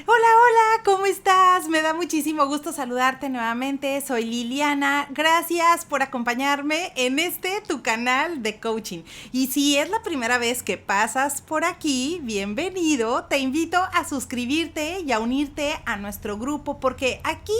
Hola, hola, ¿cómo estás? Me da muchísimo gusto saludarte nuevamente. Soy Liliana. Gracias por acompañarme en tu canal de coaching. Y si es la primera vez que pasas por aquí, bienvenido. Te invito a suscribirte y a unirte a nuestro grupo porque aquí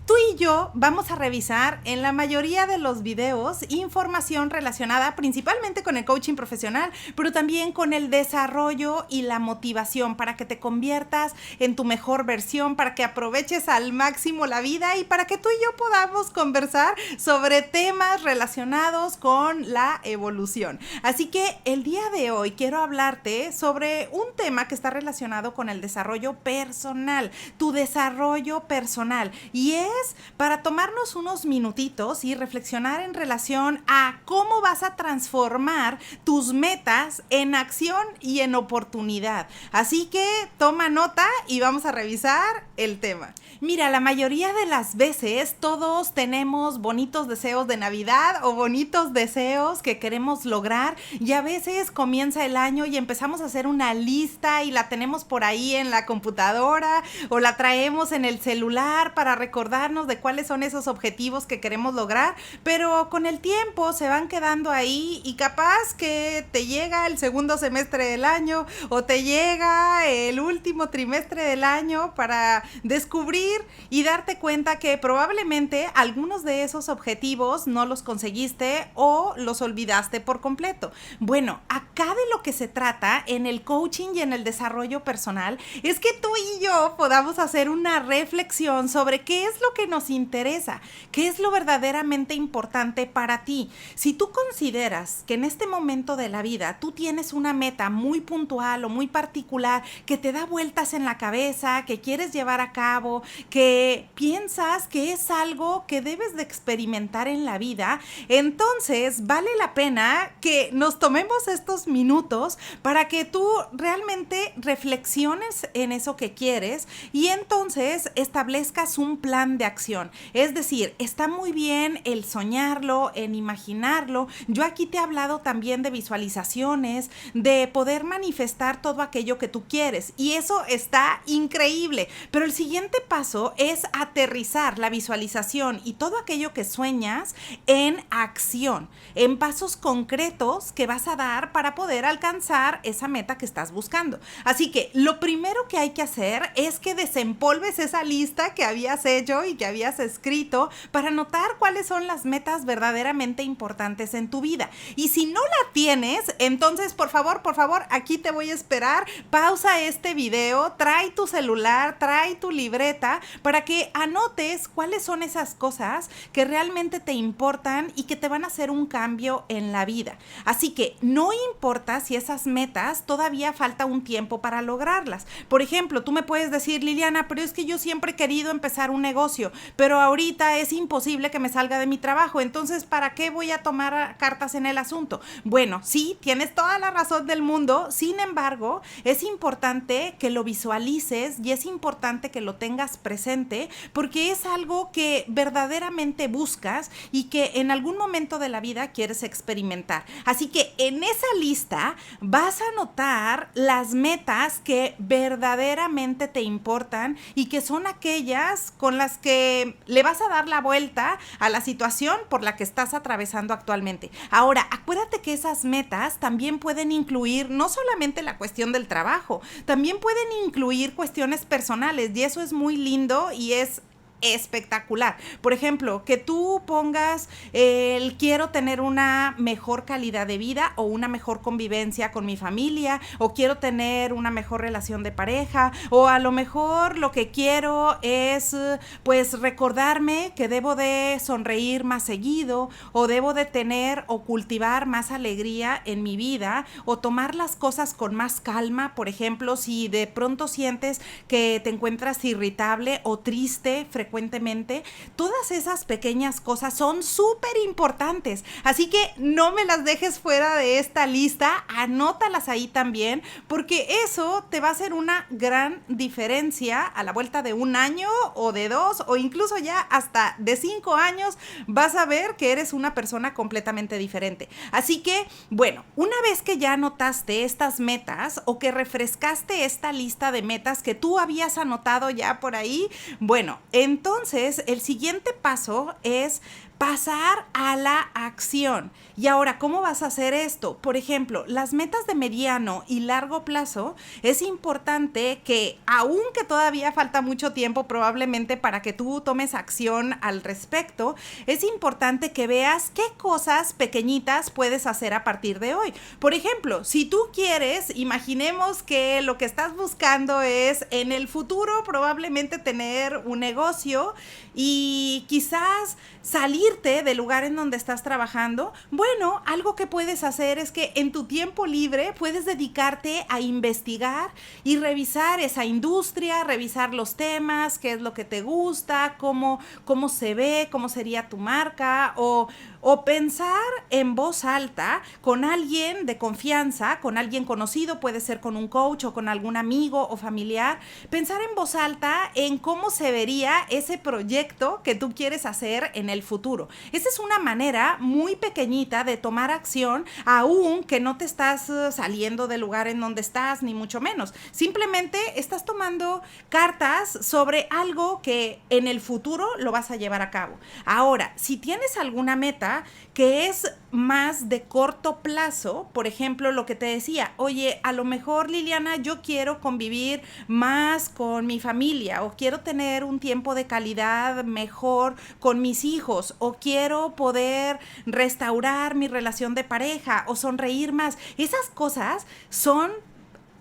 tú y yo vamos a revisar en la mayoría de los videos información relacionada principalmente con el coaching profesional, pero también con el desarrollo y la motivación para que te conviertas en tu mejor versión, para que aproveches al máximo la vida y para que tú y yo podamos conversar sobre temas relacionados con la evolución. Así que el día de hoy quiero hablarte sobre un tema que está relacionado con el desarrollo personal, tu desarrollo personal, y es para tomarnos unos minutitos y reflexionar en relación a cómo vas a transformar tus metas en acción y en oportunidad. Así que toma nota y vamos a revisar el tema. Mira, la mayoría de las veces todos tenemos bonitos deseos de Navidad o bonitos deseos que queremos lograr, y a veces comienza el año y empezamos a hacer una lista y la tenemos por ahí en la computadora o la traemos en el celular para recordarnos de cuáles son esos objetivos que queremos lograr, pero con el tiempo se van quedando ahí y capaz que te llega el segundo semestre del año o te llega el último trimestre del año para descubrir y darte cuenta que probablemente algunos de esos objetivos no los conseguiste o los olvidaste por completo. Bueno, acá de lo que se trata en el coaching y en el desarrollo personal es que tú y yo podamos hacer una reflexión sobre qué es lo que nos interesa, qué es lo verdaderamente importante para ti. Si tú consideras que en este momento de la vida tú tienes una meta muy puntual o muy particular que te da vueltas en la cabeza, que quieres llevar a cabo, que piensas que es algo que debes de experimentar en la vida, entonces vale la pena que nos tomemos estos minutos para que tú realmente reflexiones en eso que quieres y entonces establezcas un plan de acción. Es decir, está muy bien el soñarlo, en imaginarlo. Yo aquí te he hablado también de visualizaciones, de poder manifestar todo aquello que tú quieres, y eso está increíble, pero el siguiente paso es aterrizar la visualización y todo aquello que sueñas en acción, en pasos concretos que vas a dar para poder alcanzar esa meta que estás buscando. Así que lo primero que hay que hacer es que desempolves esa lista que habías hecho y que habías escrito para notar cuáles son las metas verdaderamente importantes en tu vida. Y si no la tienes, entonces por favor, aquí te voy a esperar. Pausa este video, trae tu celular, trae tu libreta para que anotes cuáles son esas cosas que realmente te importan y que te van a hacer un cambio en la vida. Así que no importa si esas metas todavía falta un tiempo para lograrlas. Por ejemplo, tú me puedes decir, Liliana, pero es que yo siempre he querido empezar un negocio, pero ahorita es imposible que me salga de mi trabajo, entonces ¿para qué voy a tomar cartas en el asunto? Bueno, sí, tienes toda la razón del mundo, sin embargo, es importante que lo visualices y es importante que lo tengas presente porque es algo que verdaderamente buscas y que en algún momento de la vida quieres experimentar. Así que en esa lista vas a anotar las metas que verdaderamente te importan y que son aquellas con las que le vas a dar la vuelta a la situación por la que estás atravesando actualmente. Ahora, acuérdate que esas metas también pueden incluir no solamente la cuestión del trabajo, también pueden incluir cuestiones personales, y eso es muy lindo y es espectacular. Por ejemplo, que tú pongas el quiero tener una mejor calidad de vida o una mejor convivencia con mi familia, o quiero tener una mejor relación de pareja, o a lo mejor lo que quiero es pues recordarme que debo de sonreír más seguido, o debo de tener o cultivar más alegría en mi vida, o tomar las cosas con más calma. Por ejemplo, si de pronto sientes que te encuentras irritable o triste frecuentemente, frecuentemente, todas esas pequeñas cosas son súper importantes. Así que no me las dejes fuera de esta lista, anótalas ahí también, porque eso te va a hacer una gran diferencia a la vuelta de 1 año o de 2 o incluso ya hasta de 5 años. Vas a ver que eres una persona completamente diferente. Así que, bueno, una vez que ya anotaste estas metas o que refrescaste esta lista de metas que tú habías anotado ya por ahí, bueno, entonces el siguiente paso es pasar a la acción. Y ahora, ¿cómo vas a hacer esto? Por ejemplo, las metas de mediano y largo plazo, es importante que, aunque todavía falta mucho tiempo probablemente para que tú tomes acción al respecto, es importante que veas qué cosas pequeñitas puedes hacer a partir de hoy. Por ejemplo, si tú quieres, imaginemos que lo que estás buscando es en el futuro probablemente tener un negocio y quizás salirte del lugar en donde estás trabajando. Bueno, algo que puedes hacer es que en tu tiempo libre puedes dedicarte a investigar y revisar esa industria, revisar los temas, qué es lo que te gusta, cómo se ve, cómo sería tu marca, o pensar en voz alta con alguien de confianza, con alguien conocido, puede ser con un coach o con algún amigo o familiar, pensar en voz alta en cómo se vería ese proyecto que tú quieres hacer en el futuro. Esa es una manera muy pequeñita de tomar acción, aún que no te estás saliendo del lugar en donde estás, ni mucho menos. Simplemente estás tomando cartas sobre algo que en el futuro lo vas a llevar a cabo. Ahora, si tienes alguna meta que es más de corto plazo, por ejemplo, lo que te decía, oye, a lo mejor, Liliana, yo quiero convivir más con mi familia, o quiero tener un tiempo de calidad mejor con mis hijos, o quiero poder restaurar mi relación de pareja, o sonreír más. Esas cosas son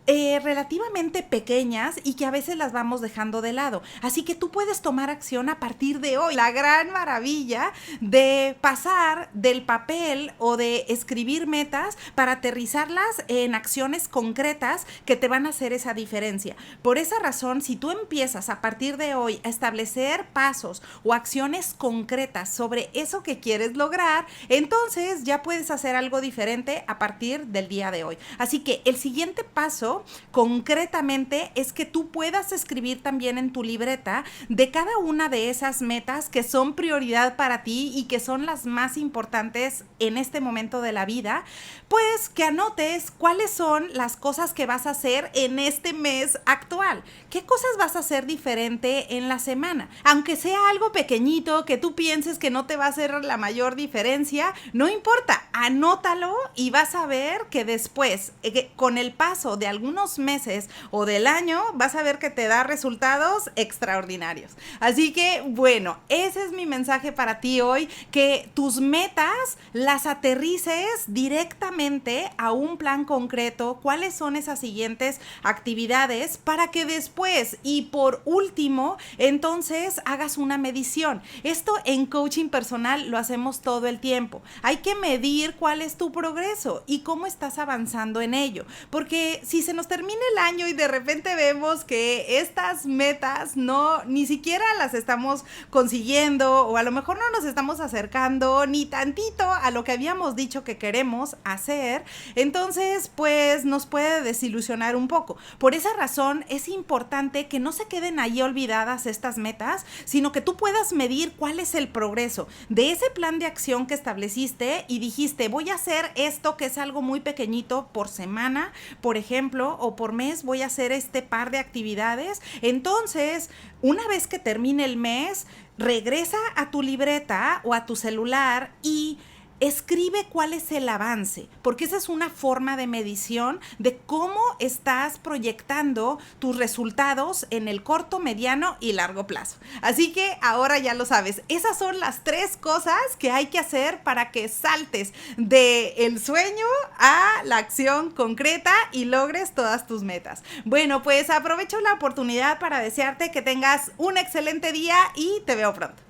relativamente pequeñas y que a veces las vamos dejando de lado. Así que tú puedes tomar acción a partir de hoy. La gran maravilla de pasar del papel o de escribir metas para aterrizarlas en acciones concretas que te van a hacer esa diferencia. Por esa razón, si tú empiezas a partir de hoy a establecer pasos o acciones concretas sobre eso que quieres lograr, entonces ya puedes hacer algo diferente a partir del día de hoy. Así que el siguiente paso concretamente es que tú puedas escribir también en tu libreta de cada una de esas metas que son prioridad para ti y que son las más importantes en este momento de la vida, pues que anotes cuáles son las cosas que vas a hacer en este mes actual. ¿Qué cosas vas a hacer diferente en la semana? Aunque sea algo pequeñito que tú pienses que no te va a hacer la mayor diferencia, no importa, anótalo y vas a ver que después, con el paso de algunos meses o del año, vas a ver que te da resultados extraordinarios. Así que, bueno, ese es mi mensaje para ti hoy, que tus metas las aterrices directamente a un plan concreto, cuáles son esas siguientes actividades para que después y por último, entonces hagas una medición. Esto en coaching personal lo hacemos todo el tiempo. Hay que medir cuál es tu progreso y cómo estás avanzando en ello, porque si se nos termina el año y de repente vemos que estas metas ni siquiera las estamos consiguiendo, o a lo mejor no nos estamos acercando ni tantito a lo que habíamos dicho que queremos hacer, entonces pues nos puede desilusionar un poco. Por esa razón es importante que no se queden ahí olvidadas estas metas, sino que tú puedas medir cuál es el progreso de ese plan de acción que estableciste y dijiste, voy a hacer esto que es algo muy pequeñito por semana, por ejemplo, o por mes voy a hacer este par de actividades. Entonces, una vez que termine el mes, regresa a tu libreta o a tu celular y escribe cuál es el avance, porque esa es una forma de medición de cómo estás proyectando tus resultados en el corto, mediano y largo plazo. Así que ahora ya lo sabes, esas son las 3 cosas que hay que hacer para que saltes del sueño a la acción concreta y logres todas tus metas. Bueno, pues aprovecho la oportunidad para desearte que tengas un excelente día y te veo pronto.